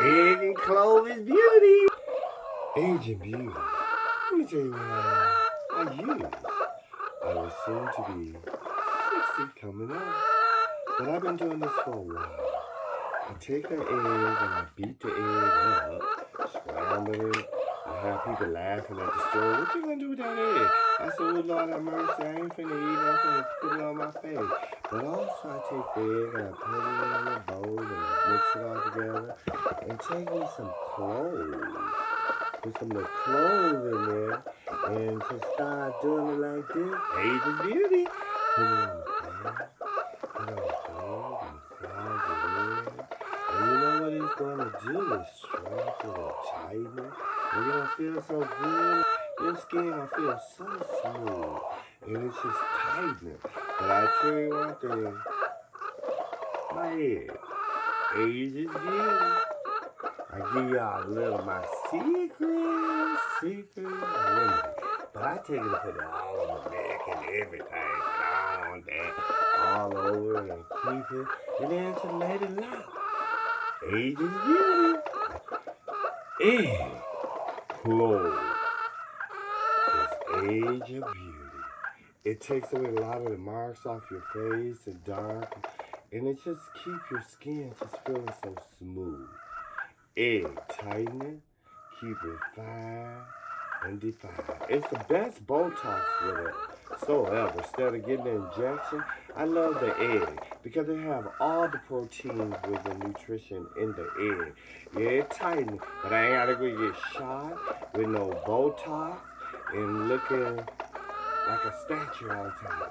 Egg and Cloves beauty. Age and beauty. Let me tell you what I use. I was soon to be 60 coming up. But I've been doing this for a while. I take an egg and I beat the egg up, scramble it. I have people laughing at the store. What you gonna do with that egg? I said, well, Lord have mercy. I ain't finna eat it. I'm finna put it on my face. But also I take the egg and I put it in a bowl and mix it all together. And take me some cloves. Put some little cloves in there and just start doing it like this. Age is beauty. Put it on the pan. Put it on the plate and massage it in. And you know what it's going to do is stretch it and tighten it. And you're going to feel so good. Your skin going to feel so smooth. And it's just tightening. But I tell you one thing. My head. Age is beauty. I give y'all a little of my secret remedy. But I take it and put it all on my neck and everything. On that, all over and keep it. And then to let it out. Age is beauty. Egg clove is age of beauty. It takes away a lot of the marks off your face and dark. And it just keeps your skin just feeling so smooth. Egg tightening, keep it fine and defined. It's the best Botox whatsoever. Instead of getting an injection, I love the egg because it have all the proteins with the nutrition in the egg. Yeah, it tightens, but I ain't gotta go get shot with no Botox and looking like a statue all the time.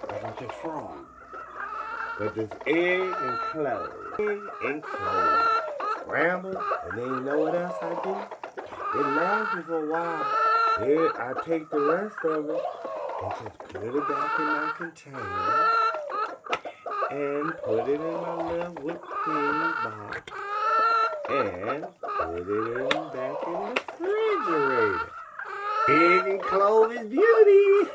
Like I'm just frozen. But this egg and clove. Egg and clove. Scramble, and then you know what else I do? It lasts me for a while. Then I take the rest of it and just put it back in my container and put it in my little whipped cream box and put it in back in the refrigerator. Egg and clove is beauty.